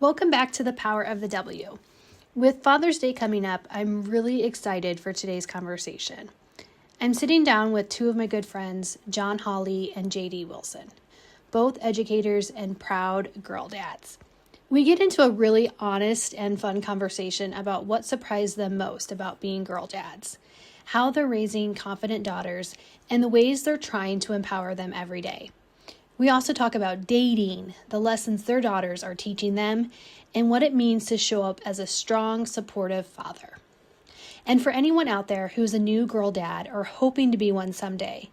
Welcome back to the Power of the W. With Father's Day coming up, I'm really excited for today's conversation. I'm sitting down with two of my good friends, John Hawley and JD Wilson, both educators and proud girl dads. We get into a really honest and fun conversation about what surprised them most about being girl dads, how they're raising confident daughters, and the ways they're trying to empower them every day. We also talk about dating, the lessons their daughters are teaching them, and what it means to show up as a strong, supportive father. And for anyone out there who's a new girl dad or hoping to be one someday,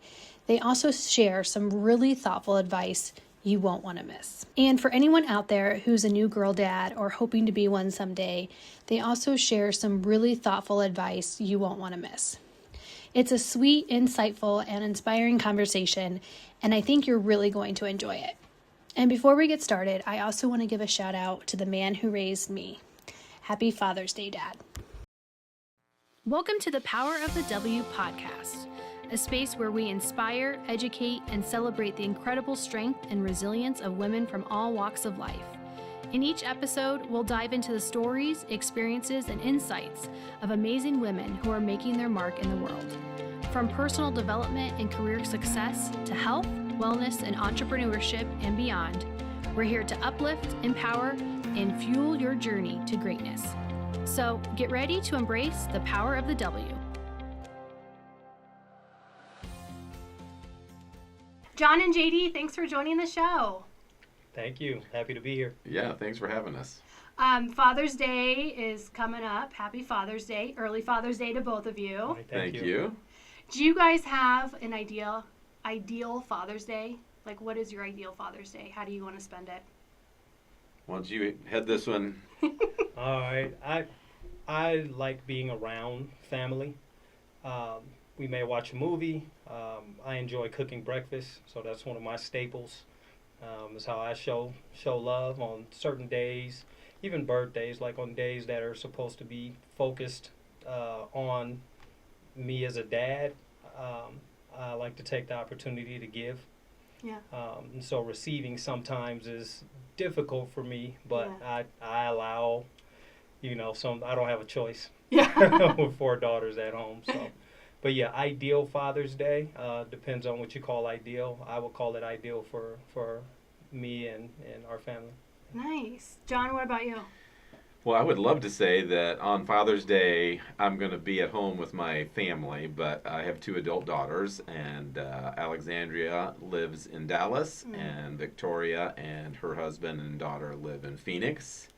they also share some really thoughtful advice you won't want to miss. And for anyone out there who's a new girl dad or hoping to be one someday, they also share some really thoughtful advice you won't want to miss. It's a sweet, insightful, and inspiring conversation, and I think you're really going to enjoy it. And before we get started, I also want to give a shout out to the man who raised me. Happy Father's Day, Dad. Welcome to the Power of the W podcast, a space where we inspire, educate, and celebrate the incredible strength and resilience of women from all walks of life. In each episode, we'll dive into the stories, experiences, and insights of amazing women who are making their mark in the world. From personal development and career success to health, wellness, and entrepreneurship and beyond, we're here to uplift, empower, and fuel your journey to greatness. So get ready to embrace the power of the W. John and JD, thanks for joining the show. Thank you. Happy to be here. Yeah, thanks for having us. Father's Day is coming up. Happy Father's Day. Early Father's Day to both of you. Right, Thank you. Do you guys have an ideal Father's Day? Like, what is your ideal Father's Day? How do you want to spend it? Why don't you head this one? All right. I like being around family. We may watch a movie. I enjoy cooking breakfast, so that's one of my staples. Is how I show love on certain days, even birthdays, like on days that are supposed to be focused on me as a dad. I like to take the opportunity to give. Yeah. And so receiving sometimes is difficult for me, but Yeah. I allow, I don't have a choice. Yeah. With 4 daughters at home, so. But yeah, ideal Father's Day depends on what you call ideal. I would call it ideal for me and our family. Nice. John, what about you? Well, I would love to say that on Father's Day, I'm going to be at home with my family, but I have 2 adult daughters, and Alexandria lives in Dallas, and Victoria and her husband and daughter live in Phoenix.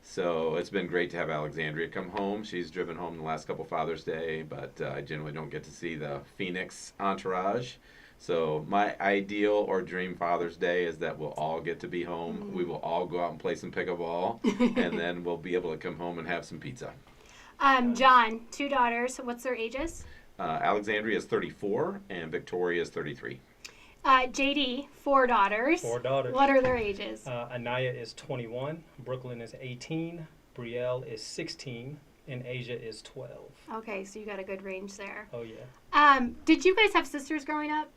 So it's been great to have Alexandria come home. She's driven home the last couple Father's Day, but I generally don't get to see the Phoenix entourage. So my ideal or dream Father's Day is that we'll all get to be home. Mm-hmm. We will all go out and play some pickleball, and then we'll be able to come home and have some pizza. John, 2 daughters. What's their ages? Alexandria is 34, and Victoria is 33. JD, 4 daughters. 4 daughters. What are their ages? Anaya is 21, Brooklyn is 18, Brielle is 16, and Asia is 12. Okay, so you got a good range there. Oh, yeah. Did you guys have sisters growing up?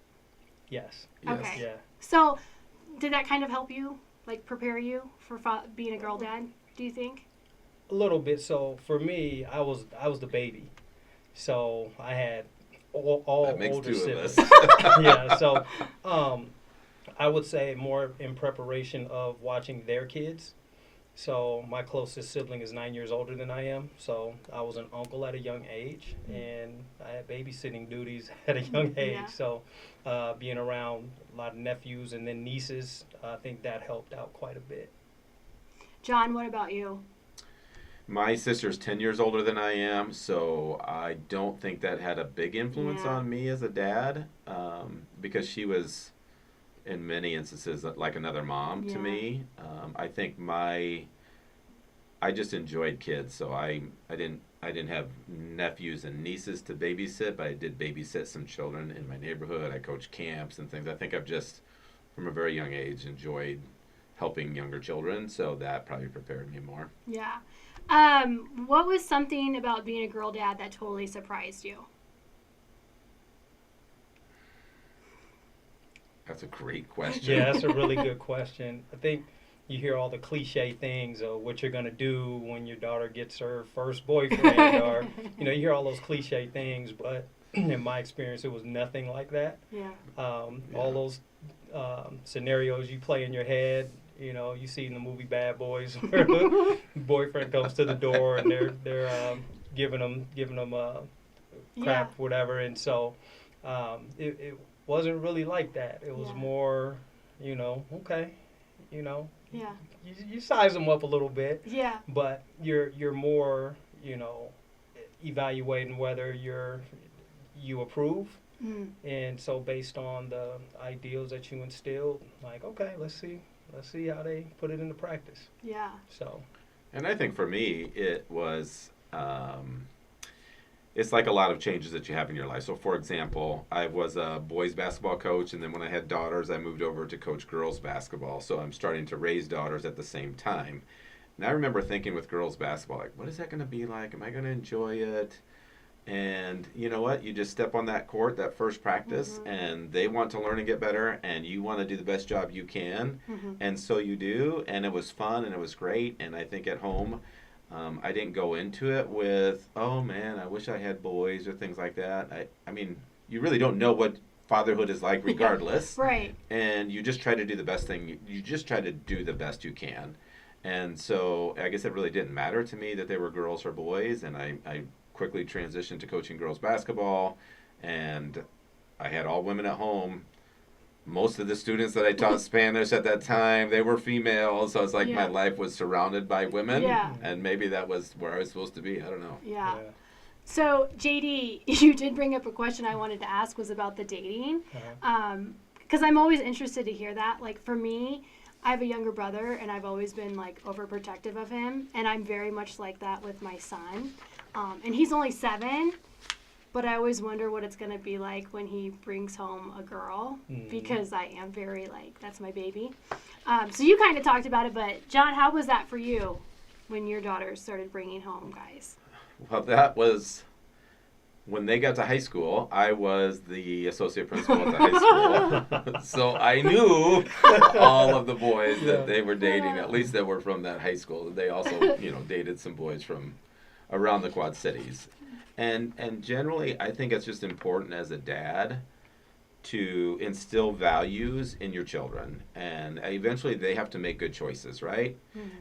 Yes. Okay. Yeah. So did that kind of help you, like prepare you for being a girl dad, do you think? A little bit. So for me, I was the baby. So I had all older siblings. Yeah, so I would say more in preparation of watching their kids. So my closest sibling is 9 years older than I am. So I was an uncle at a young age, and I had babysitting duties at a young age. Yeah. So being around a lot of nephews and then nieces, I think that helped out quite a bit. John, what about you? My sister's 10 years older than I am, so I don't think that had a big influence on me as a dad, because she was, in many instances, like another mom to me. I think I just enjoyed kids, so I didn't have nephews and nieces to babysit, but I did babysit some children in my neighborhood. I coached camps and things. I think I've just, from a very young age, enjoyed helping younger children, so that probably prepared me more. Yeah. What was something about being a girl dad that totally surprised you? That's a great question. Yeah, that's a really good question. I think you hear all the cliche things of what you're going to do when your daughter gets her first boyfriend, or, you hear all those cliche things, but in my experience, it was nothing like that. Yeah. All those scenarios you play in your head, you see in the movie Bad Boys, where the boyfriend comes to the door and they're giving them crap, whatever, and so it wasn't really like that. It was more, okay, Yeah. you size them up a little bit, Yeah. but you're more, evaluating whether you approve. Mm. And so based on the ideals that you instilled, like, okay, let's see how they put it into practice. Yeah. So. And I think for me, it was, it's like a lot of changes that you have in your life. So, for example, I was a boys basketball coach, and then when I had daughters, I moved over to coach girls basketball. So I'm starting to raise daughters at the same time. And I remember thinking with girls basketball, like, what is that going to be like? Am I going to enjoy it? And you know what? You just step on that court, that first practice, and they want to learn and get better, and you want to do the best job you can. And so you do, and it was fun, and it was great. And I think at home, I didn't go into it with, oh man, I wish I had boys or things like that. I mean, you really don't know what fatherhood is like regardless. Right. And you just try to do the best thing. You just try to do the best you can. And so I guess it really didn't matter to me that they were girls or boys, and I quickly transitioned to coaching girls basketball, and I had all women at home. Most of the students that I taught Spanish at that time, they were females, so it's like my life was surrounded by women, and maybe that was where I was supposed to be. I don't know. Yeah. So, JD, you did bring up a question I wanted to ask was about the dating, because I'm always interested to hear that. Like, for me, I have a younger brother, and I've always been, like, overprotective of him, and I'm very much like that with my son. And he's only 7, but I always wonder what it's going to be like when he brings home a girl, because I am very, like, that's my baby. So you kind of talked about it, but John, how was that for you when your daughters started bringing home guys? Well, that was when they got to high school. I was the associate principal at the high school, so I knew all of the boys that they were dating, at least that were from that high school. They also, dated some boys from around the Quad Cities. And generally, I think it's just important as a dad to instill values in your children. And eventually they have to make good choices, right?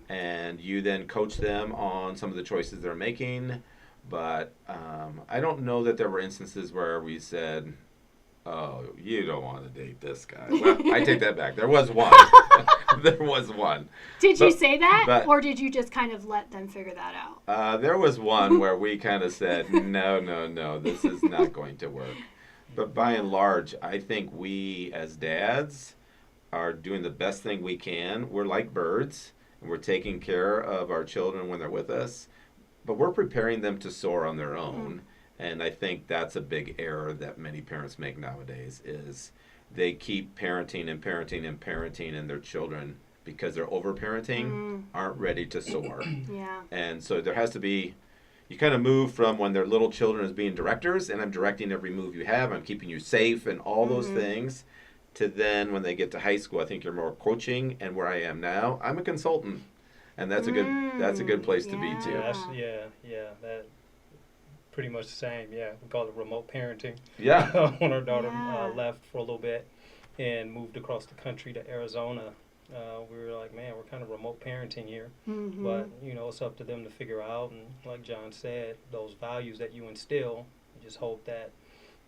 And you then coach them on some of the choices they're making. But I don't know that there were instances where we said, oh, you don't want to date this guy. Well, I take that back. There was one. There was one. Did you say that, or did you just kind of let them figure that out? There was one where we kind of said, no, this is not going to work. But by and large, I think we as dads are doing the best thing we can. We're like birds, and we're taking care of our children when they're with us, but we're preparing them to soar on their own. And I think that's a big error that many parents make nowadays is they keep parenting and parenting and parenting, and their children, because they're over-parenting, aren't ready to soar. Yeah. And so there has to be, you kind of move from when they're little children as being directors, and I'm directing every move you have, I'm keeping you safe and all those things, to then when they get to high school, I think you're more coaching, and where I am now, I'm a consultant. And that's a good place to be too. That pretty much the same. Yeah, we call it remote parenting. Yeah. When our daughter left for a little bit and moved across the country to Arizona, we were like, man, we're kind of remote parenting here. But it's up to them to figure out. And like John said, those values that you instill, you just hope that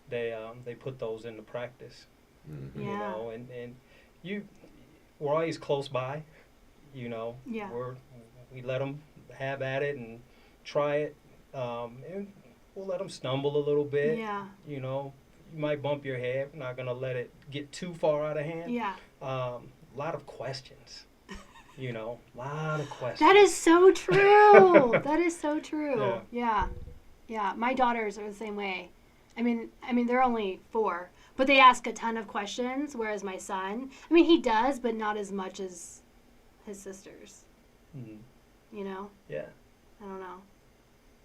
they put those into practice. And we're always close by. We let them have at it and try it, and we'll let them stumble a little bit. You might bump your head. We're not gonna let it get too far out of hand. A lot of questions. Lot of questions. That is so true. That is so true. Yeah. My daughters are the same way. I mean, they're only 4, but they ask a ton of questions. Whereas my son, he does, but not as much as his sisters. Yeah. I don't know.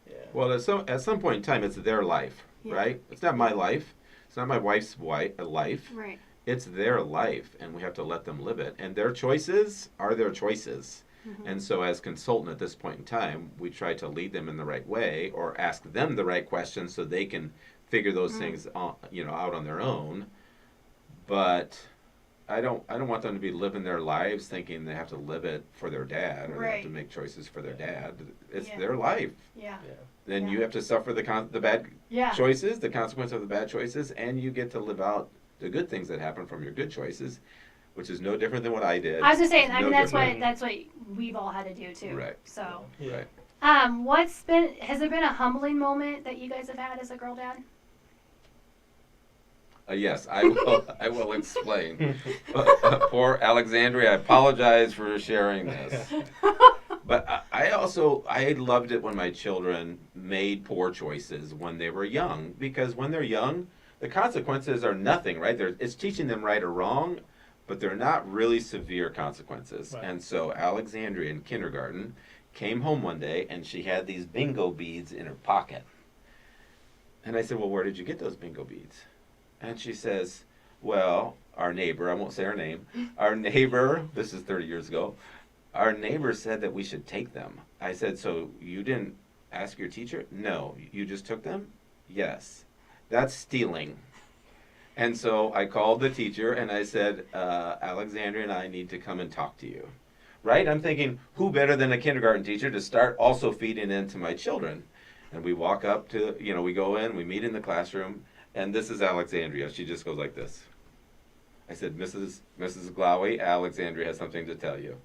Yeah. Well, at some point in time, it's their life, right? It's not my life. It's not my wife's life. Right. it's their life, and we have to let them live it. And their choices are their choices. And so as consultant at this point in time, we try to lead them in the right way or ask them the right questions so they can figure those things out on their own. But I don't want them to be living their lives thinking they have to live it for their dad or they have to make choices for their dad. It's their life. Yeah. Then you have to suffer the bad choices, the consequence of the bad choices, and you get to live out the good things that happen from your good choices, which is no different than what I did. I was gonna say, I mean, that's different. what we've all had to do too. Right. So, Right. has there been a humbling moment that you guys have had as a girl dad? Yes, I will explain. Poor Alexandria, I apologize for sharing this. But I loved it when my children made poor choices when they were young, because when they're young, the consequences are nothing, right? It's teaching them right or wrong, but they're not really severe consequences. Right. And so Alexandria in kindergarten came home one day and she had these bingo beads in her pocket. And I said, well, where did you get those bingo beads? And she says, well, our neighbor, I won't say her name, our neighbor, this is 30 years ago, our neighbor said that we should take them. I said, so you didn't ask your teacher? No. You just took them? Yes. That's stealing. And so I called the teacher and I said, Alexandria and I need to come and talk to you. Right? I'm thinking, who better than a kindergarten teacher to start also feeding into my children? And we walk up to, we go in, we meet in the classroom, and this is Alexandria. She just goes like this. I said, Mrs. Glowey, Alexandria has something to tell you.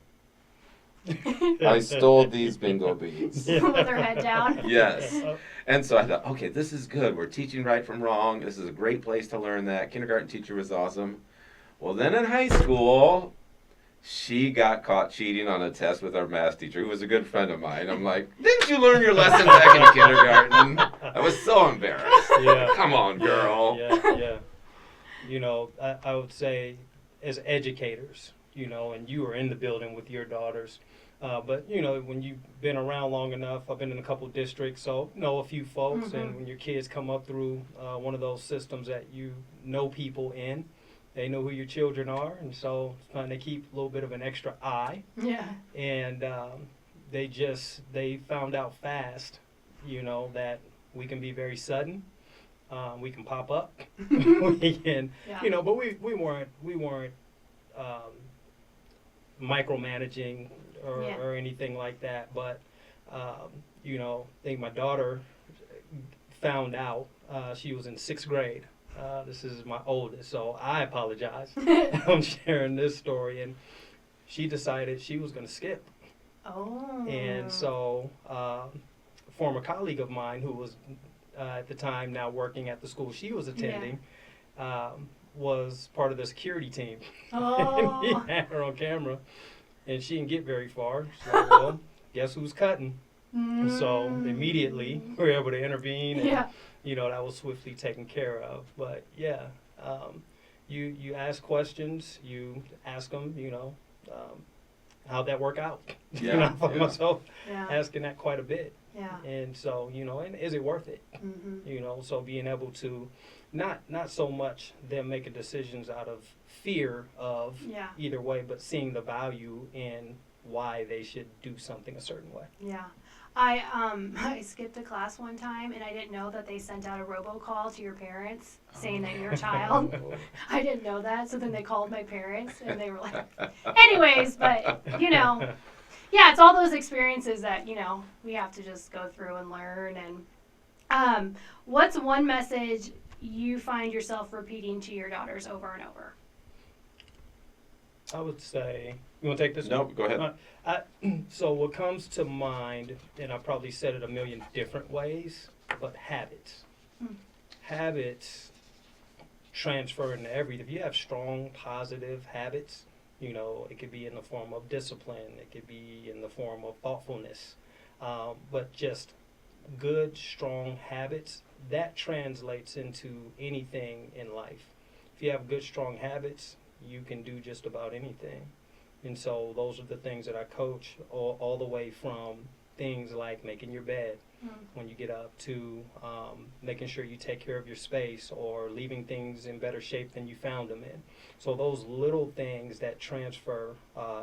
I stole these bingo beads. With her head down. Yes. And so I thought, okay, this is good. We're teaching right from wrong. This is a great place to learn that. Kindergarten teacher was awesome. Well, then in high school, she got caught cheating on a test with our math teacher, who was a good friend of mine. I'm like, didn't you learn your lesson back in kindergarten? I was so embarrassed. Yeah. Come on, girl. Yeah. I would say as educators, and you were in the building with your daughters, but when you've been around long enough, I've been in a couple districts, so know a few folks, and when your kids come up through one of those systems that you know people in, they know who your children are, and so it's fun to keep a little bit of an extra eye. Yeah. And they found out fast, that we can be very sudden. We can pop up. We can, but we weren't micromanaging or anything like that. But I think my daughter found out. She was in 6th grade. This is my oldest, so I apologize. I'm sharing this story, and she decided she was going to skip. Oh. And so a former colleague of mine who was at the time now working at the school she was attending was part of the security team. Oh. And he had her on camera, and she didn't get very far. So, well, guess who's cutting? And so immediately we were able to intervene, and that was swiftly taken care of. But you ask questions, you ask them, how'd that work out? I find myself asking that quite a bit. Yeah. And so, and is it worth it? Mm-hmm. So being able to not so much them making decisions out of fear of either way, but seeing the value in why they should do something a certain way. Yeah. I skipped a class one time, and I didn't know that they sent out a robocall to your parents saying that you're a child. I didn't know that, so then they called my parents, and they were like, anyways, but, it's all those experiences that, we have to just go through and learn. And what's one message you find yourself repeating to your daughters over and over? I would say, you want to take this? No, go ahead. So what comes to mind, and I probably said it a million different ways, but habits. Habits transfer into everything. If you have strong, positive habits, it could be in the form of discipline. It could be in the form of thoughtfulness. But just good, strong habits, that translates into anything in life. If you have good, strong habits, you can do just about anything. And so those are the things that I coach all the way from things like making your bed when you get up, to making sure you take care of your space, or leaving things in better shape than you found them in. So those little things that transfer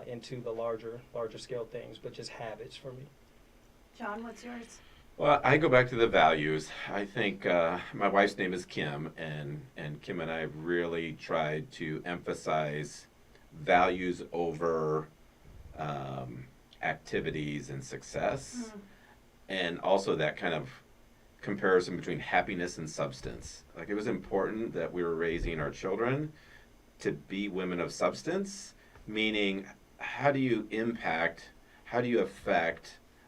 into the larger scale things, but just habits for me. John, what's yours? Well, I go back to the values. I think my wife's name is Kim, and Kim and I have really tried to emphasize values over activities and success, and also that kind of comparison between happiness and substance. Like, it was important that we were raising our children to be women of substance, meaning how do you affect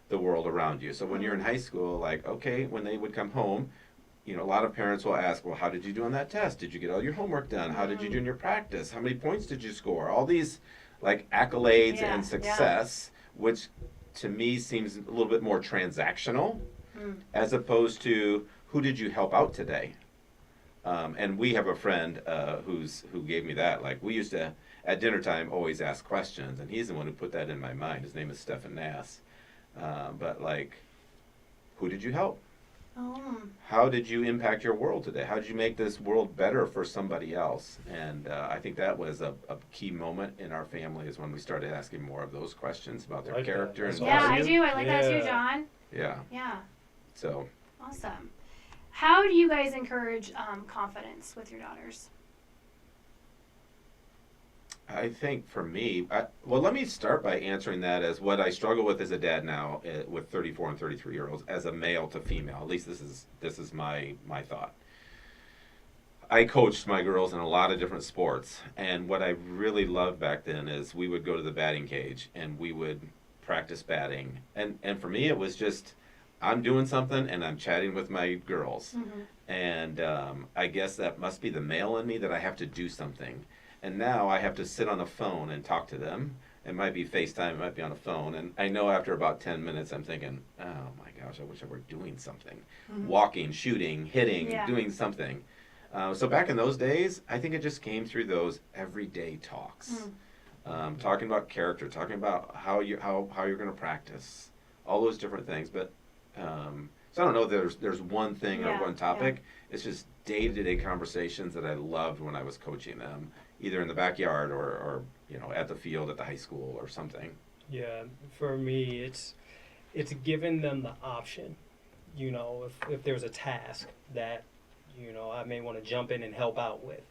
the world around you? So when you're in high school, like, okay, when they would come home, you know, a lot of parents will ask, well, how did you do on that test? Did you get all your homework done? How did you do in your practice? How many points did you score? All these like accolades and success, which to me seems a little bit more transactional, as opposed to who did you help out today? And we have a friend who gave me that. Like, we used to, at dinner time, always ask questions, and he's the one who put that in my mind. His name is Stephen Nass. But like, who did you help? How did you impact your world today? How did you make this world better for somebody else? And I think that was a key moment in our family, is when we started asking more of those questions about their character. And I do. I like that too, John. Yeah. So. Awesome. How do you guys encourage confidence with your daughters? I think for me, well, let me start by answering that as what I struggle with as a dad now, with 34 and 33-year-olds, as a male to female. At least this is my thought. I coached my girls in a lot of different sports, and what I really loved back then is we would go to the batting cage and we would practice batting. And for me, it was just, I'm doing something and I'm chatting with my girls. And I guess that must be the male in me, that I have to do something. And now I have to sit on a phone and talk to them. It might be FaceTime, it might be on a phone. And I know after about 10 minutes, I'm thinking, oh my gosh, I wish I were doing something. Walking, shooting, hitting, doing something. So back in those days, I think it just came through those everyday talks. Talking about character, talking about how you're going to practice, all those different things. But so I don't know if there's one thing or one topic. It's just day-to-day conversations that I loved when I was coaching them, either in the backyard or you know, at the field at the high school or something. Yeah, for me, it's giving them the option. You know, if there's a task that, you know, I may want to jump in and help out with,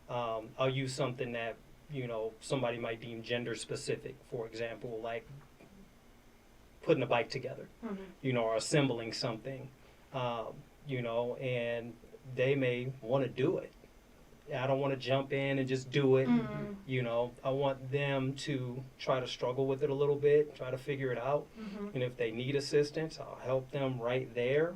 I'll use something that, you know, somebody might deem gender specific. For example, like putting a bike together, you know, or assembling something, you know, and they may want to do it. I don't want to jump in and just do it. You know, I want them to try to struggle with it a little bit, try to figure it out. And if they need assistance, I'll help them right there.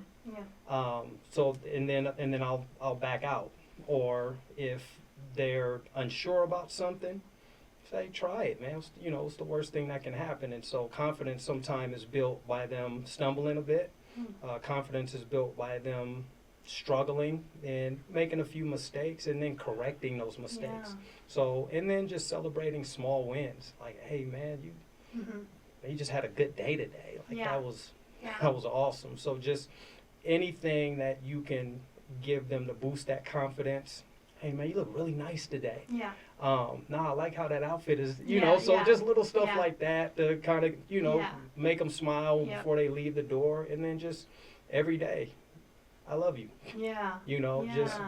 So and then I'll back out. Or if they're unsure about something, say, try it, man. You know, it's the worst thing that can happen. And so confidence sometimes is built by them stumbling a bit. Confidence is built by them struggling and making a few mistakes and then correcting those mistakes. So, and then just celebrating small wins. Like, hey, man, you just had a good day today. Like, that was awesome. So just anything that you can give them to boost that confidence. Hey, man, you look really nice today. I like how that outfit is, you know, so just little stuff like that to kind of, you know, make them smile before they leave the door. And then just every day, I love you. You know, just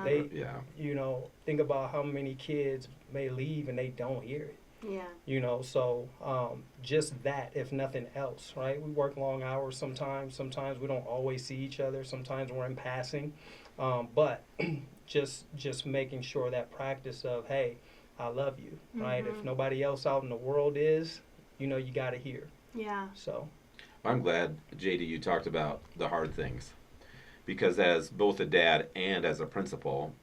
you know, think about how many kids may leave and they don't hear it. You know, so just that, if nothing else, right? We work long hours sometimes. Sometimes we don't always see each other. Sometimes we're in passing. But just making sure that practice of, hey, I love you, right? If nobody else out in the world is, you know, you got to hear. So I'm glad, JD, you talked about the hard things, because as both a dad and as a principal,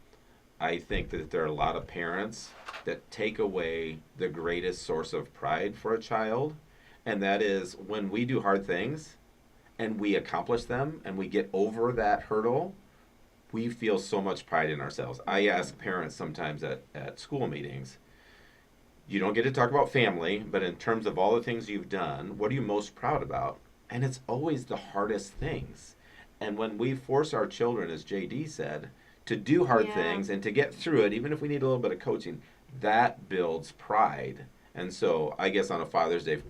I think that there are a lot of parents that take away the greatest source of pride for a child, and that is when we do hard things and we accomplish them and we get over that hurdle, we feel so much pride in ourselves. I ask parents sometimes at school meetings, you don't get to talk about family, but in terms of all the things you've done, what are you most proud about? And it's always the hardest things. And when we force our children, as JD said, to do hard things and to get through it, even if we need a little bit of coaching, that builds pride. And so I guess on a Father's Day,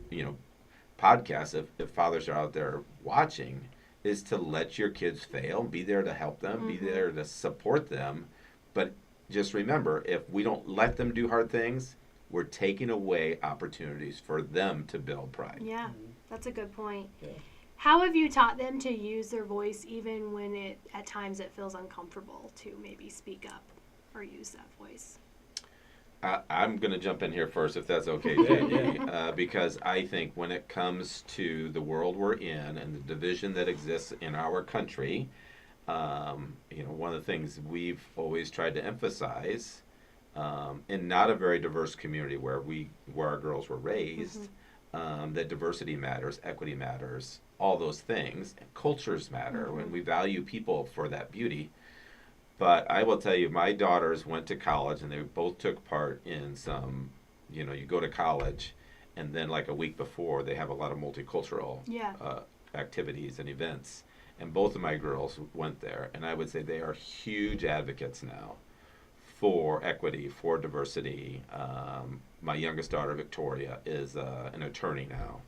podcast, if fathers are out there watching, is to let your kids fail, be there to help them, be there to support them. But just remember, if we don't let them do hard things, we're taking away opportunities for them to build pride. Yeah, that's a good point. Yeah. How have you taught them to use their voice even when at times it feels uncomfortable to maybe speak up or use that voice? I'm going to jump in here first, if that's okay, JD, because I think when it comes to the world we're in and the division that exists in our country, one of the things we've always tried to emphasize, in not a very diverse community where our girls were raised, that diversity matters, equity matters, all those things. Cultures matter when we value people for that beauty. But I will tell you, my daughters went to college and they both took part in some, you go to college and then like a week before they have a lot of multicultural activities and events. And both of my girls went there. And I would say they are huge advocates now for equity, for diversity. My youngest daughter, Victoria, is an attorney now.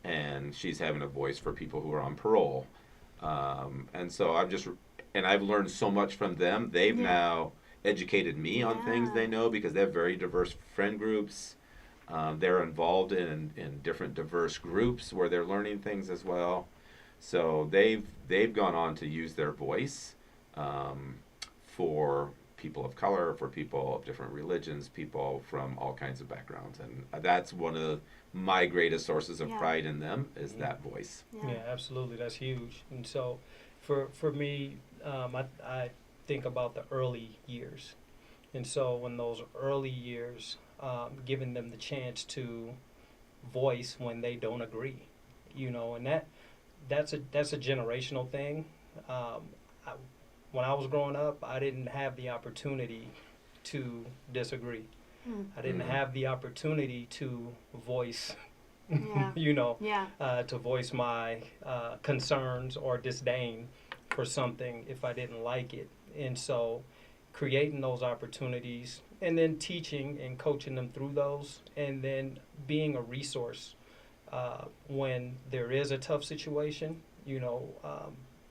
And she's having a voice for people who are on parole. And so I've learned so much from them. They've now educated me on things they know because they have very diverse friend groups. They're involved in different diverse groups where they're learning things as well. So they've gone on to use their voice for people of color, for people of different religions, people from all kinds of backgrounds. And that's one of my greatest sources of pride in them is that voice. Yeah, absolutely. That's huge. And so for me, I think about the early years. And so in those early years, giving them the chance to voice when they don't agree, and that's a generational thing. When I was growing up, I didn't have the opportunity to disagree. I didn't have the opportunity to voice, to voice my concerns or disdain for something if I didn't like it. And so creating those opportunities and then teaching and coaching them through those and then being a resource when there is a tough situation,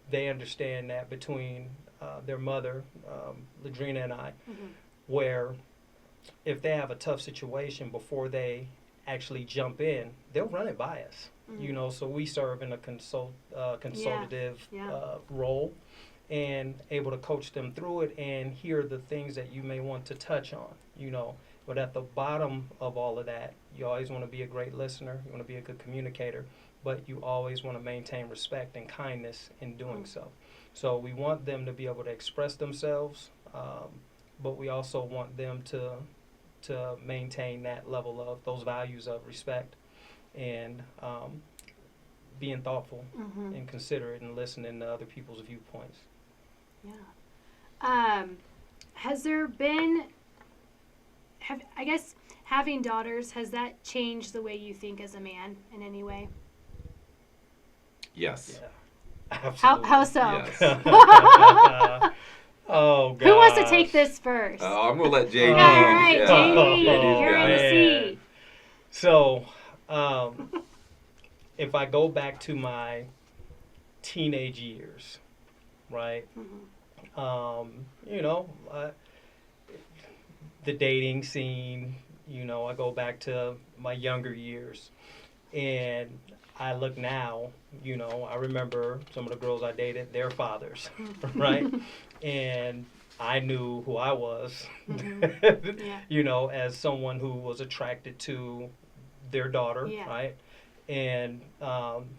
they understand that between their mother, Ladrina, and I, where if they have a tough situation before they actually jump in, they'll run it by us. So we serve in a consultative role and able to coach them through it and hear the things that you may want to touch on, But at the bottom of all of that, you always want to be a great listener, you want to be a good communicator, but you always want to maintain respect and kindness in doing so. So we want them to be able to express themselves, but we also want them to maintain that level of those values of respect and being thoughtful and considerate and listening to other people's viewpoints. Yeah. Has there been, I guess, having daughters, has that changed the way you think as a man in any way? Yes. Yeah. Absolutely. How so? Yes. Oh, God. Who wants to take this first? I'm going to let JD. All right, JD, JD's you're got in it. the seat. So, if I go back to my teenage years, right? The dating scene, I go back to my younger years. And I look now, I remember some of the girls I dated, their fathers, right? And I knew who I was, as someone who was attracted to their daughter, right? And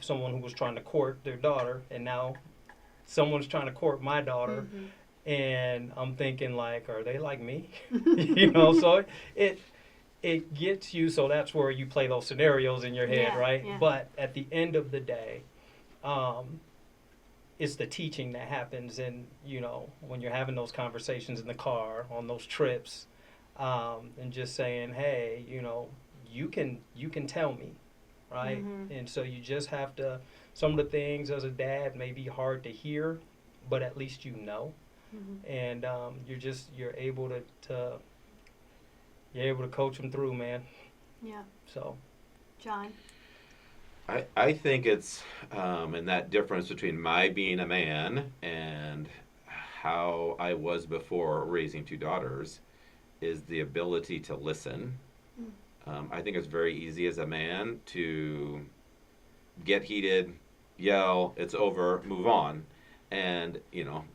someone who was trying to court their daughter, and now someone's trying to court my daughter. And I'm thinking, like, are they like me? So it gets you, so that's where you play those scenarios in your head, right? Yeah. But at the end of the day, it's the teaching that happens in, when you're having those conversations in the car, on those trips, and just saying, hey, you can tell me, right? Mhm. And so you just have to, some of the things as a dad may be hard to hear, but at least you know. Mhm. And you're able to you're able to coach them through, man. Yeah. So John. I think it's and that difference between my being a man and how I was before raising two daughters is the ability to listen. Mm. I think it's very easy as a man to get heated, yell, it's over, move on. And,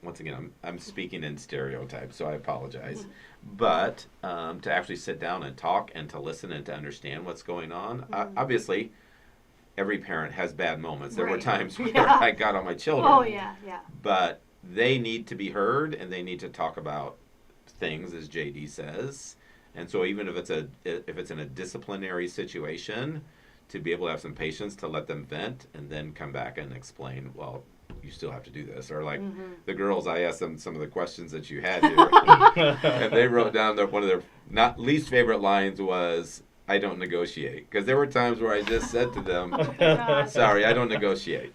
once again, I'm speaking in stereotypes, so I apologize. But to actually sit down and talk and to listen and to understand what's going on, obviously, every parent has bad moments. There were Right. times where Yeah. I got on my children. Oh, yeah, yeah. But they need to be heard and they need to talk about things, as JD says. And so even if it's in a disciplinary situation, to be able to have some patience to let them vent and then come back and explain, well, you still have to do this. Or like the girls, I asked them some of the questions that you had here, and they wrote down that one of their not least favorite lines was, "I don't negotiate," because there were times where I just said to them, "Sorry, I don't negotiate."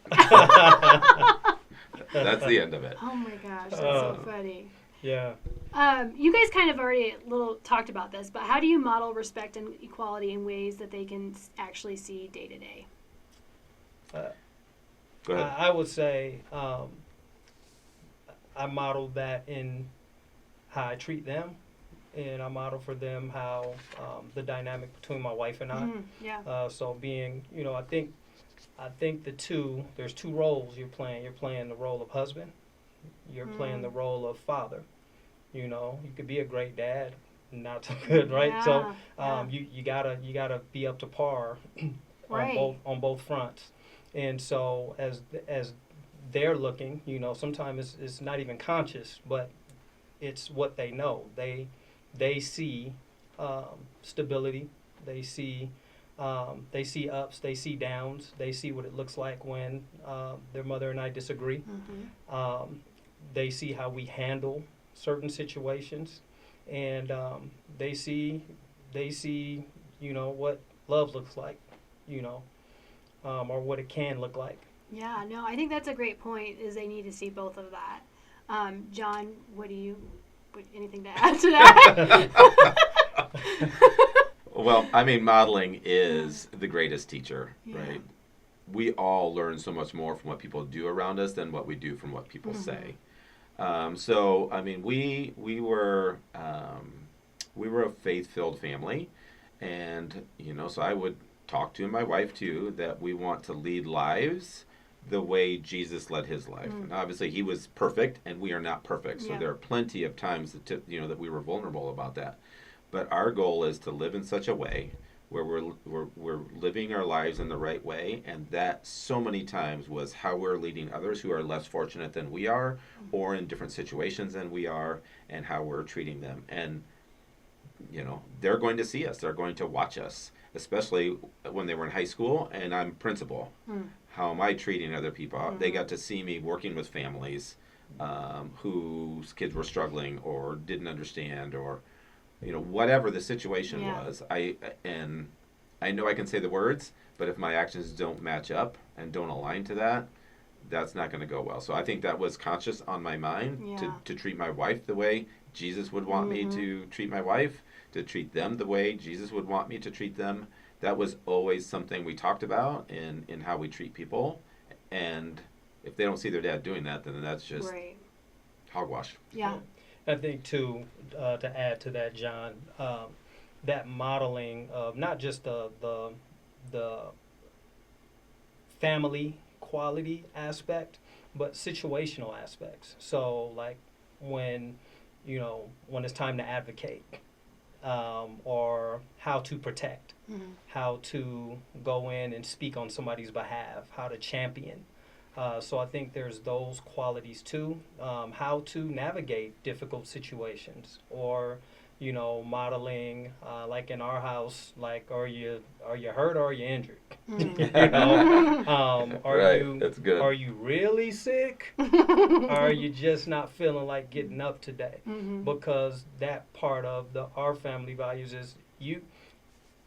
That's the end of it. Oh my gosh, that's so funny. yeah. You guys kind of already a little talked about this, but how do you model respect and equality in ways that they can actually see day to day? Go ahead. I would say I model that in how I treat them, and I model for them how the dynamic between my wife and I. Yeah. So being, I think there's two roles you're playing. You're playing the role of husband. You're playing the role of father. You could be a great dad, not so good, right? Yeah, So yeah. you gotta be up to par Right. on both fronts. And so as they're looking, sometimes it's not even conscious, but it's what they know. They see stability. They see ups. They see downs. They see what it looks like when their mother and I disagree. They see how we handle certain situations, and they see what love looks like, or what it can look like. Yeah, no, I think that's a great point, is they need to see both of that. John, anything to add to that? Well, I mean, modeling is the greatest teacher, Yeah. right? We all learn so much more from what people do around us than what we do from what people say. So, I mean, we were a faith-filled family, and so I would talk to my wife too that we want to lead lives the way Jesus led his life. And obviously, he was perfect, and we are not perfect. So Yeah. there are plenty of times that we were vulnerable about that. But our goal is to live in such a way where we're living our lives in the right way, and that so many times was how we're leading others who are less fortunate than we are, or in different situations than we are, and how we're treating them. And they're going to see us, they're going to watch us, especially when they were in high school and I'm principal. How am I treating other people? They got to see me working with families whose kids were struggling or didn't understand, or whatever the situation was. I know I can say the words, but if my actions don't match up and don't align to that, that's not going to go well. So I think that was conscious on my mind to treat my wife the way Jesus would want me to treat my wife, to treat them the way Jesus would want me to treat them. That was always something we talked about in how we treat people. And if they don't see their dad doing that, then that's just hogwash. Yeah. I think too, to add to that, John, that modeling of not just the family quality aspect, but situational aspects. So like when it's time to advocate, or how to protect, how to go in and speak on somebody's behalf, how to champion. So I think there's those qualities too. How to navigate difficult situations, or modeling, like in our house, like are you hurt or are you injured? That's good. Are you really sick? Or are you just not feeling like getting up today? Because that part of our family values is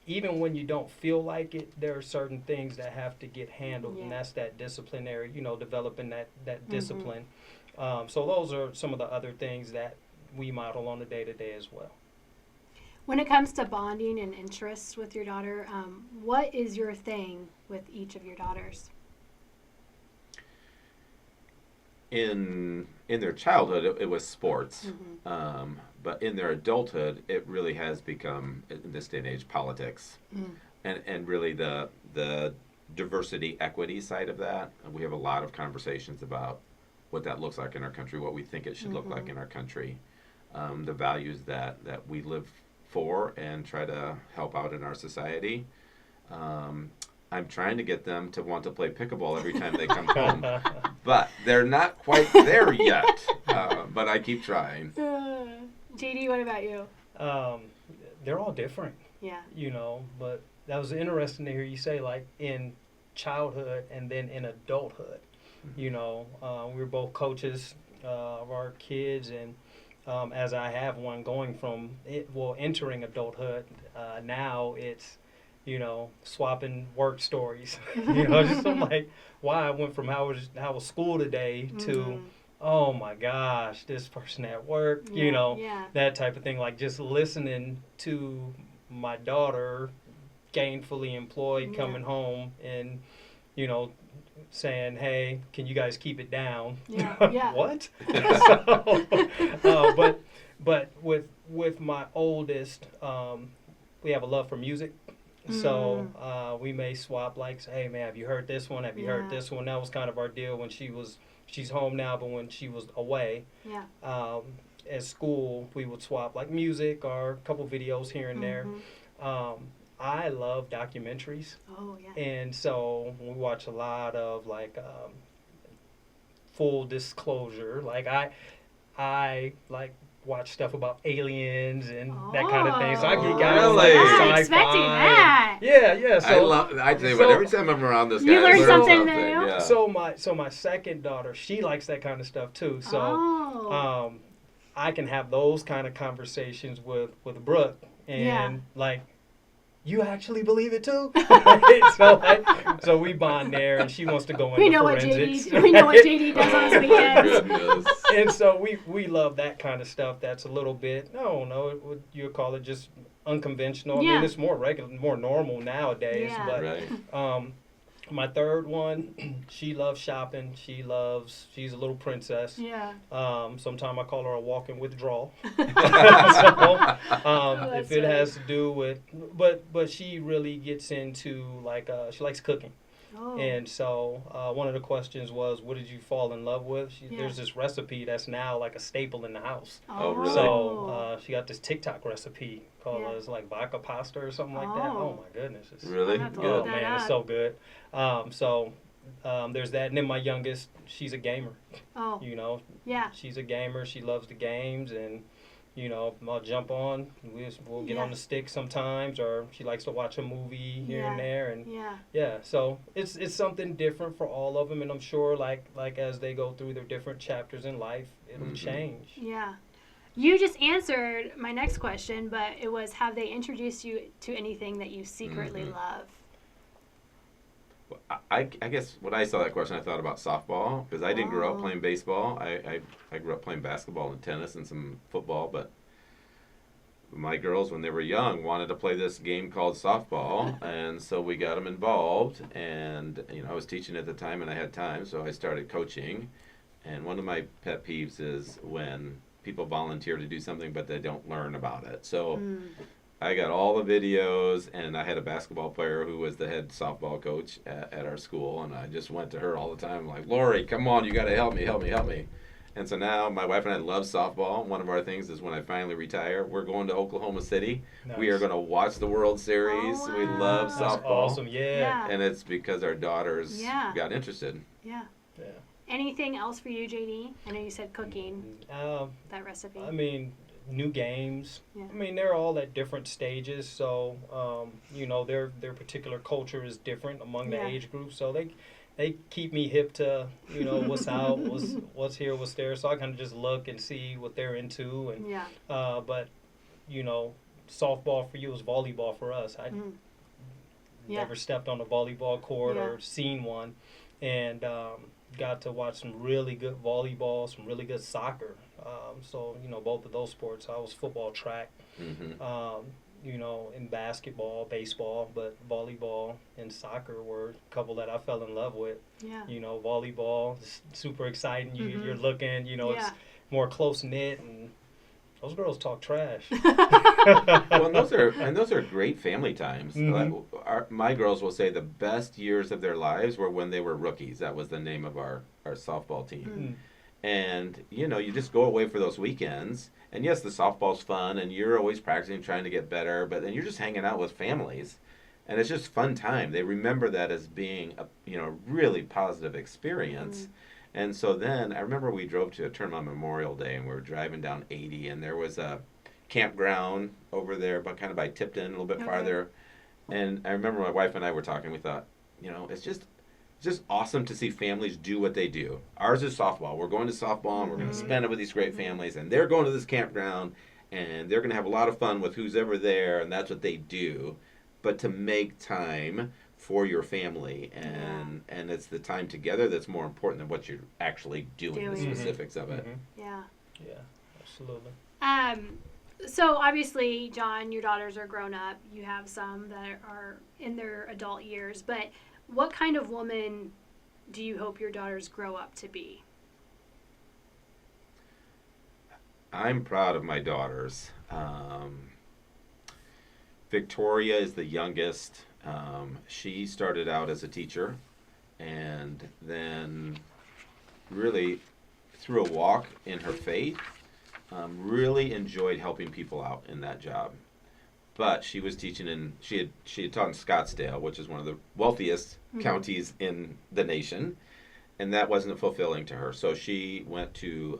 even when you don't feel like it, there are certain things that have to get handled, and Yeah. that's that disciplinary, developing that Mm-hmm. discipline. So those are some of the other things that we model on a day-to-day as well. When it comes to bonding and interests with your daughter, what is your thing with each of your daughters? In their childhood, it was sports, Mm-hmm. but in their adulthood, it really has become, in this day and age, politics, and really the diversity equity side of that. We have a lot of conversations about what that looks like in our country, what we think it should look like in our country, the values that we live for and try to help out in our society. I'm trying to get them to want to play pickleball every time they come home, but they're not quite there yet. But I keep trying. JD, what about you? They're all different, Yeah. but that was interesting to hear you say, like, in childhood and then in adulthood. We were both coaches of our kids, and as I have one going from entering adulthood, now it's swapping work stories. Just I'm like, wow, I went from how was school today to, oh my gosh, this person at work, Yeah. that type of thing. Like, just listening to my daughter, gainfully employed, coming home and, saying, hey, can you guys keep it down? Yeah. What? But with my oldest, we have a love for music. So we may swap, like, say, hey man, have you heard this one? Have you heard this one? That was kind of our deal when she's home now, but when she was away, at school, we would swap like music or a couple videos here and there. I love documentaries. Oh yeah. And so we watch a lot of like full disclosure. Like I like watch stuff about aliens and that kind of thing. So I get guys Really? like I wasn't sci-fi. expecting that. Yeah. So I tell you what, every time I'm around this guy, You I learn learn something something. new? Yeah. so my second daughter, she likes that kind of stuff too. So I can have those kind of conversations with Brooke and like, you actually believe it too? So we bond there, and she wants to go into forensics. We know what JD does on his weekends. Goodness. And so we love that kind of stuff. That's a little bit, I don't know, you would call it just unconventional. I mean, it's more regular, more normal nowadays. Yeah. But Right. my third one, she loves shopping. She's a little princess. Yeah. Sometimes I call her a walking withdrawal. If right. it has to do with, but she really gets into like, she likes cooking. Oh. And so one of the questions was, what did you fall in love with? There's this recipe that's now like a staple in the house. Oh, really? So she got this TikTok recipe called it's like vodka pasta or something like that. Oh my goodness. It's, Really? I'll have to Good. look oh that man, it's up. so good. There's that. And then my youngest, she's a gamer. Oh. Yeah. She's a gamer. She loves the games, and I'll jump on. We'll get on the stick sometimes, or she likes to watch a movie here and there, and so it's something different for all of them, and I'm sure like as they go through their different chapters in life, it'll change. Yeah. You just answered my next question, but it was, have they introduced you to anything that you secretly love? I guess when I saw that question, I thought about softball, because I didn't grow up playing baseball. I grew up playing basketball and tennis and some football, but my girls, when they were young, wanted to play this game called softball, and so we got them involved. And I was teaching at the time, and I had time, so I started coaching. And one of my pet peeves is when people volunteer to do something, but they don't learn about it. So I got all the videos, and I had a basketball player who was the head softball coach at our school, and I just went to her all the time, like, Lori, come on, you got to help me. And so now my wife and I love softball. One of our things is when I finally retire, we're going to Oklahoma City. Nice. We are going to watch the World Series. Oh, We love wow. That's softball. awesome. Yeah. And it's because our daughters got interested. Yeah. Anything else for you, JD? I know you said cooking, that recipe. I mean, new games. Yeah. I mean, they're all at different stages, so their particular culture is different among the age groups. So they keep me hip to what's out, what's here, what's there. So I kind of just look and see what they're into, and but softball for you was volleyball for us. I Yeah. never stepped on a volleyball court Yeah. or seen one, and got to watch some really good volleyball, some really good soccer. So both of those sports. I was football, track. Mm-hmm. In basketball, baseball, but volleyball and soccer were a couple that I fell in love with. Yeah. Volleyball is super exciting. You're looking, Yeah. it's more close knit, and those girls talk trash. Well, and those are great family times. Mhm. My girls will say the best years of their lives were when they were rookies. That was the name of our softball team. Mm. And you just go away for those weekends. And yes, the softball's fun, and you're always practicing, trying to get better. But then you're just hanging out with families, and it's just fun time. They remember that as being a really positive experience. And so then I remember we drove to a tournament on Memorial Day, and we were driving down 80, and there was a campground over there, but kind of by Tipton, a little bit farther. And I remember my wife and I were talking. We thought, it's just awesome to see families do what they do. Ours is softball. We're going to softball, and we're going to spend it with these great families, and they're going to this campground, and they're going to have a lot of fun with who's ever there, and that's what they do. But to make time for your family, and it's the time together that's more important than what you're actually doing. The specifics of it. Yeah. Yeah, absolutely. So obviously, John, your daughters are grown up. You have some that are in their adult years. But what kind of woman do you hope your daughters grow up to be? I'm proud of my daughters. Victoria is the youngest. She started out as a teacher, and then really through a walk in her faith, really enjoyed helping people out in that job. But she was teaching she had taught in Scottsdale, which is one of the wealthiest counties in the nation, and that wasn't fulfilling to her. So she went to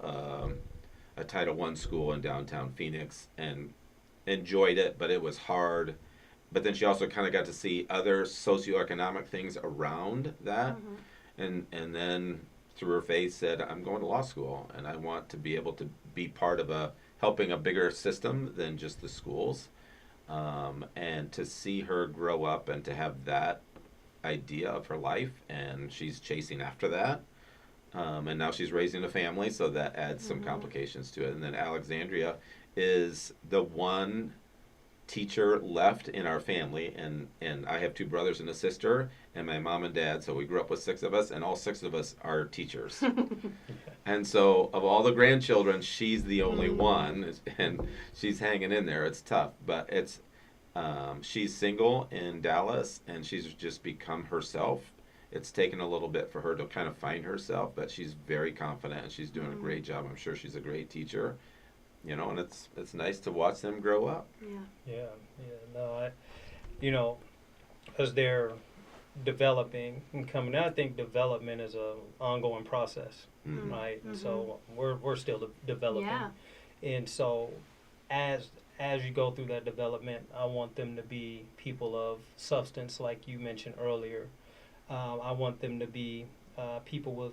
a Title I school in downtown Phoenix and enjoyed it, but it was hard. But then she also kind of got to see other socioeconomic things around that, and then through her faith said, I'm going to law school, and I want to be able to be part of helping a bigger system than just the schools. And to see her grow up and to have that idea of her life, and she's chasing after that. And now she's raising a family, so that adds some complications to it. And then Alexandria is the one teacher left in our family, and I have two brothers and a sister, and my mom and dad, so we grew up with 6 of us, and all 6 of us are teachers. And so of all the grandchildren, she's the only one, and she's hanging in there. It's tough, but it's she's single in Dallas, and she's just become herself. It's taken a little bit for her to kind of find herself, but she's very confident, and she's doing a great job. I'm sure she's a great teacher. And it's nice to watch them grow up. Yeah. No, as they're developing and coming out, I think development is a ongoing process, right? And so we're still developing, and so as you go through that development, I want them to be people of substance, like you mentioned earlier. I want them to be people with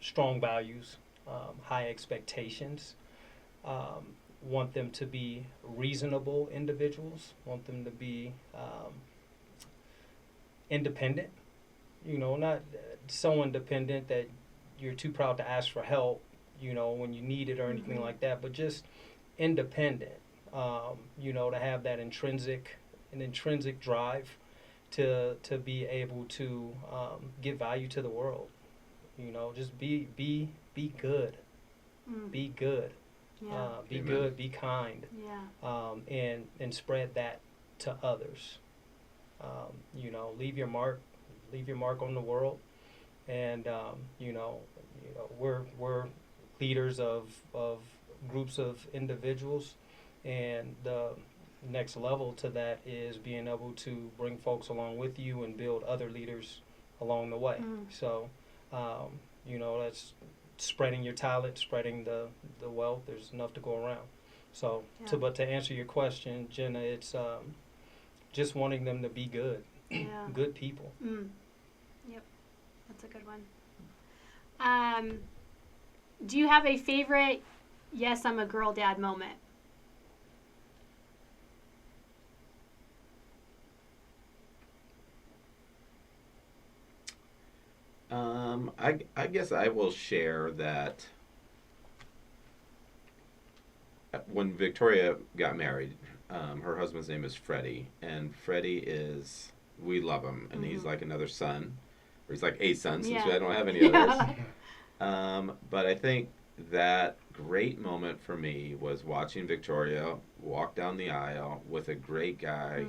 strong values, high expectations. Want them to be reasonable individuals, want them to be independent, not so independent that you're too proud to ask for help, when you need it or anything like that, but just independent, to have that intrinsic drive to be able to give value to the world, just be good, be good. Be Amen. good, be kind, and spread that to others. Leave your mark on the world, and we're leaders of groups of individuals, and the next level to that is being able to bring folks along with you and build other leaders along the way. So, that's spreading your talent, spreading the wealth. There's enough to go around. So, but to answer your question, Jenna, it's just wanting them to be good, good people. Yep, that's a good one. Do you have a favorite "Yes, I'm a girl, dad" moment? I guess I will share that when Victoria got married, her husband's name is Freddie, and Freddie is, we love him, and he's like another son, or he's like a son since I don't have any others. But I think that great moment for me was watching Victoria walk down the aisle with a great guy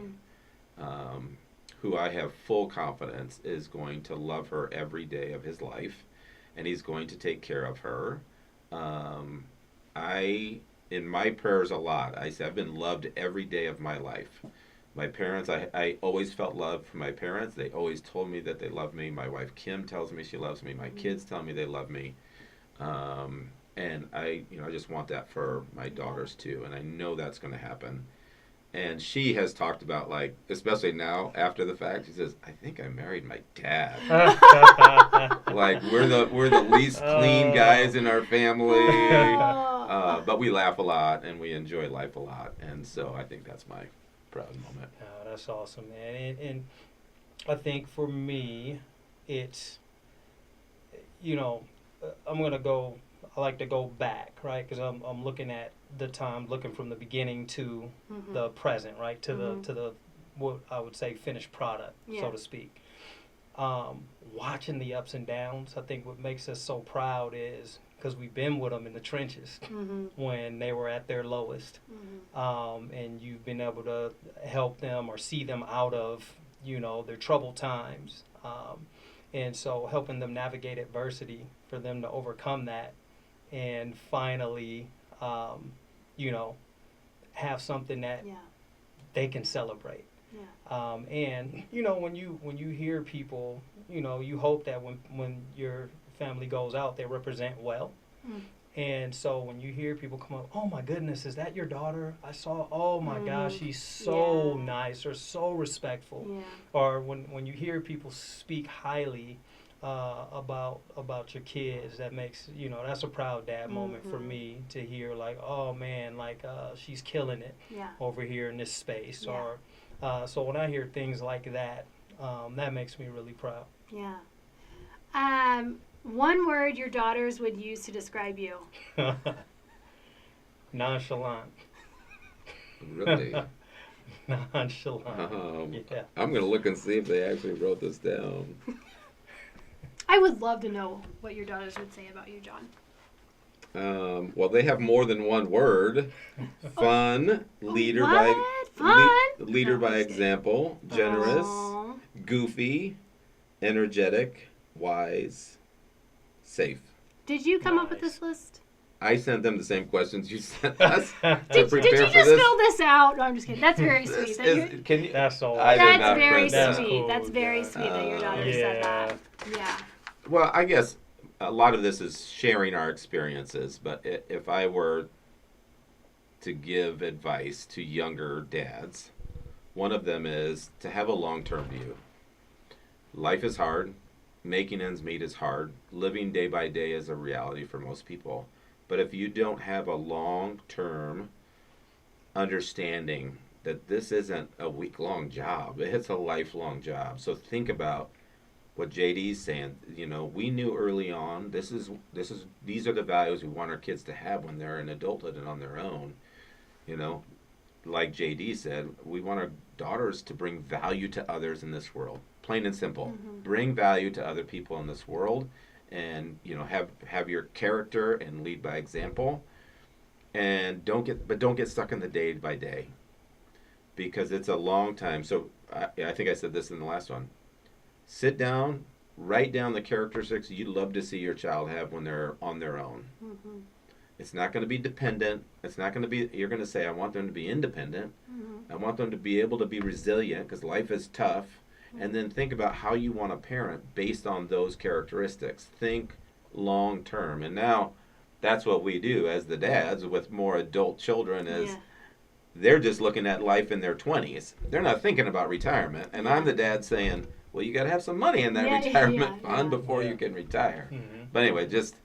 who I have full confidence is going to love her every day of his life, and he's going to take care of her. I, in my prayers a lot, I say I've been loved every day of my life. My parents, I always felt love from my parents. They always told me that they love me. My wife Kim tells me she loves me. My kids tell me they love me. And I just want that for my daughters too. And I know that's going to happen. And she has talked about, like, especially now after the fact, she says, I think I married my dad. Like, we're the least clean guys in our family. But we laugh a lot and we enjoy life a lot. And so I think that's my proud moment. Oh, that's awesome, man. And I think for me, it's, I like to go back, right? Because I'm looking at the time, looking from the beginning to the present, right? To the what I would say finished product, so to speak. Watching the ups and downs, I think what makes us so proud is because we've been with them in the trenches when they were at their lowest, and you've been able to help them or see them out of their troubled times, and so helping them navigate adversity for them to overcome that and finally have something that they can celebrate. And when you hear people, you hope that when your family goes out, they represent well. And so when you hear people come up, oh my goodness, is that your daughter? I saw, oh my gosh, she's so nice or so respectful. Or when you hear people speak highly about your kids, that makes that's a proud dad moment for me to hear, like, oh man, like she's killing it over here in this space. Or so when I hear things like that, that makes me really proud. One word your daughters would use to describe you. Nonchalant. Really? Nonchalant. Yeah. I'm going to look and see if they actually wrote this down. I would love to know what your daughters would say about you, John. Well, they have more than one word. Fun, leader Fun? by example, generous, goofy, energetic, wise, safe. Did you come up with this list? I sent them the same questions you sent us. Did you just fill this out? No, I'm just kidding. That's very sweet. That's all. That's very sweet. Cool. That's very sweet that your daughter said that. Yeah. Well, I guess a lot of this is sharing our experiences, but if I were to give advice to younger dads, one of them is to have a long-term view. Life is hard. Making ends meet is hard. Living day by day is a reality for most people. But if you don't have a long-term understanding that this isn't a week-long job, it's a lifelong job. So think about what JD's saying. We knew early on these are the values we want our kids to have when they're in adulthood and on their own. Like JD said, we want our daughters to bring value to others in this world. Plain and simple. Bring value to other people in this world, and have your character and lead by example. And don't get stuck in the day by day, because it's a long time. So I think I said this in the last one. Sit down, write down the characteristics you'd love to see your child have when they're on their own. It's not going to be dependent. It's not going to be, you're going to say, I want them to be independent. I want them to be able to be resilient because life is tough. And then think about how you want to parent based on those characteristics. Think long term. And now that's what we do as the dads with more adult children is they're just looking at life in their 20s. They're not thinking about retirement. And I'm the dad saying, well, you got to have some money in that retirement fund before you can retire. But anyway, just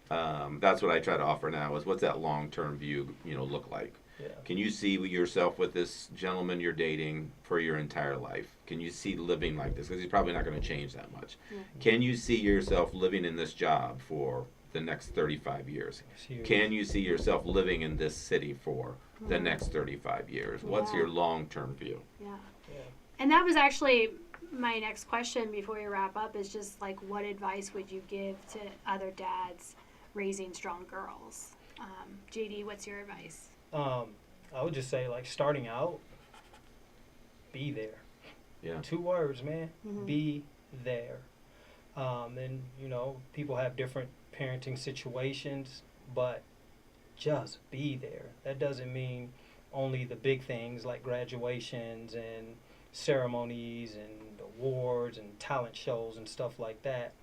that's what I try to offer now is what's that long-term view, look like. Yeah. Can you see yourself with this gentleman you're dating for your entire life? Can you see living like this? Because he's probably not going to change that much. Yeah. Can you see yourself living in this job for the next 35 years? Can you see yourself living in this city for the next 35 years? What's Yeah. your long-term view? Yeah. Yeah. And that was actually my next question before we wrap up, is just like, what advice would you give to other dads raising strong girls? JD, what's your advice? I would just say, like, starting out, be there. Yeah. 2 words, man. Mhm. Be there. And, people have different parenting situations, but just be there. That doesn't mean only the big things like graduations and ceremonies and awards and talent shows and stuff like that.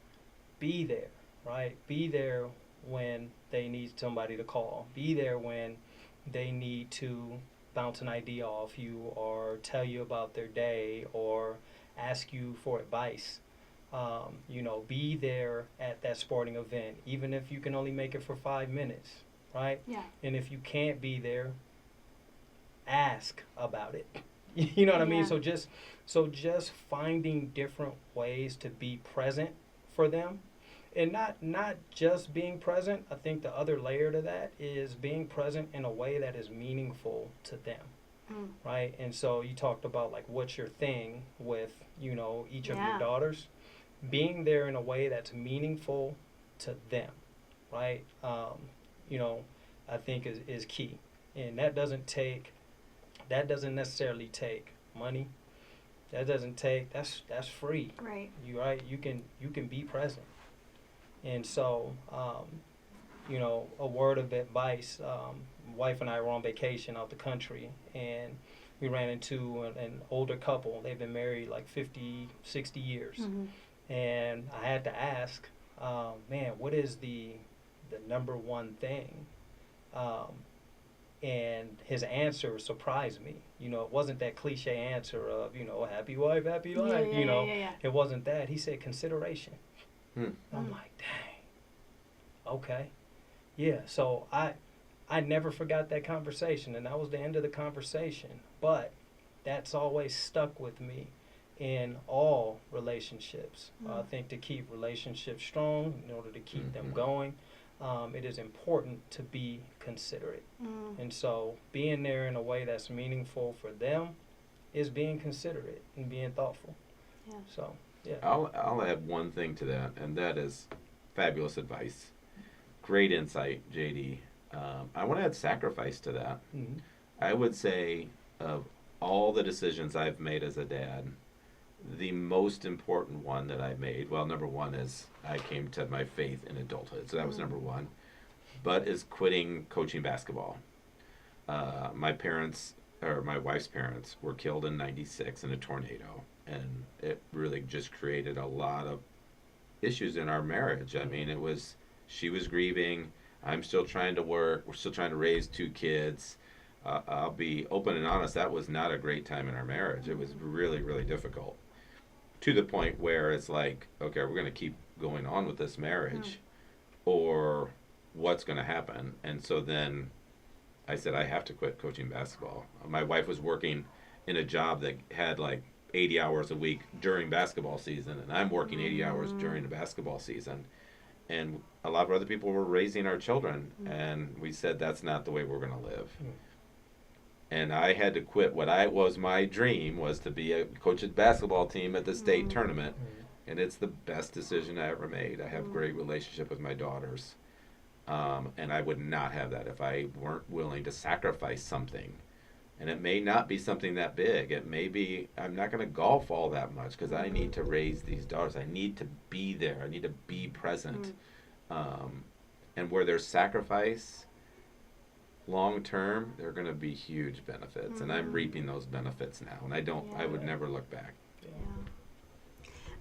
Be there, right? Be there when they need somebody to call. Be there when they need to bounce an idea off you or tell you about their day or ask you for advice. Be there at that sporting event, even if you can only make it for 5 minutes, right? Yeah. And if you can't be there, ask about it. You know what I mean? Yeah. So just finding different ways to be present for them. And not just being present. I think the other layer to that is being present in a way that is meaningful to them. Mm. Right? And so you talked about, like, what's your thing with, each of Yeah. your daughters. Being there in a way that's meaningful to them, right? I think is key. And that doesn't necessarily take money. That's free. Right. You can be present. And so, a word of advice, wife and I were on vacation out the country, and we ran into an older couple. They've been married like 50, 60 years. Mm-hmm. And I had to ask, man, what is the number one thing? And his answer surprised me. It wasn't that cliche answer of, happy wife, happy life. Yeah. It wasn't that. He said consideration. I'm Mm. like, dang. Okay. Yeah. So I never forgot that conversation, and that was the end of the conversation. But that's always stuck with me in all relationships. I think to keep relationships strong, in order to keep them going, it is important to be considerate. Mm. And so being there in a way that's meaningful for them is being considerate and being thoughtful. Yeah. So, yeah. I'll add one thing to that, and that is fabulous advice. Great insight, JD. I want to add sacrifice to that. Mhm. I would say of all the decisions I've made as a dad, the most important one that I made, well, number one is I came to my faith in adulthood, so that was number one, but is quitting coaching basketball. My wife's parents were killed in '96 in a tornado, and it really just created a lot of issues in our marriage. I mean, she was grieving, I'm still trying to work, we're still trying to raise 2 kids. I'll be open and honest, that was not a great time in our marriage. It was really, really difficult. To the point where it's like, okay, we're going to keep going on with this marriage, or what's going to happen? And so then I said, I have to quit coaching basketball. My wife was working in a job that had like 80 hours a week during basketball season, and I'm working 80 hours during the basketball season. And a lot of other people were raising our children, and we said, that's not the way we're going to live. And I had to quit what was my dream, was to be a coach of basketball team at the state tournament. And it's the best decision I ever made. I have a great relationship with my daughters. And I would not have that if I weren't willing to sacrifice something. And it may not be something that big. It may be, I'm not going to golf all that much because I need to raise these daughters. I need to be there. I need to be present. And where there's sacrifice, long term, there are going to be huge benefits. And I'm reaping those benefits now. And I would never look back.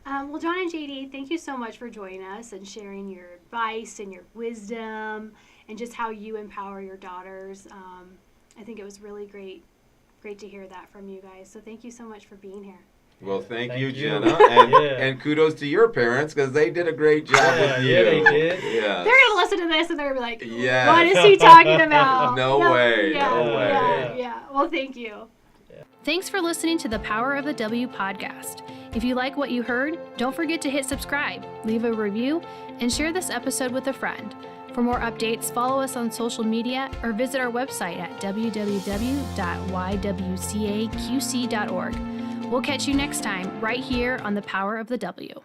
Well, John and JD, thank you so much for joining us and sharing your advice and your wisdom and just how you empower your daughters. I think it was really great to hear that from you guys. So thank you so much for being here. Well, thank you, you. Jenna, and, Yeah. and kudos to your parents because they did a great job Yeah, with you. yeah, they did. Yes. They're gonna listen to this and they're gonna be like, Yes. "What is he talking about?" No way, Yeah, no way. Yeah. Well, thank you. Thanks for listening to the Power of the W podcast. If you like what you heard, don't forget to hit subscribe, leave a review, and share this episode with a friend. For more updates, follow us on social media or visit our website at www.ywcaqc.org. We'll catch you next time right here on the Power of the W.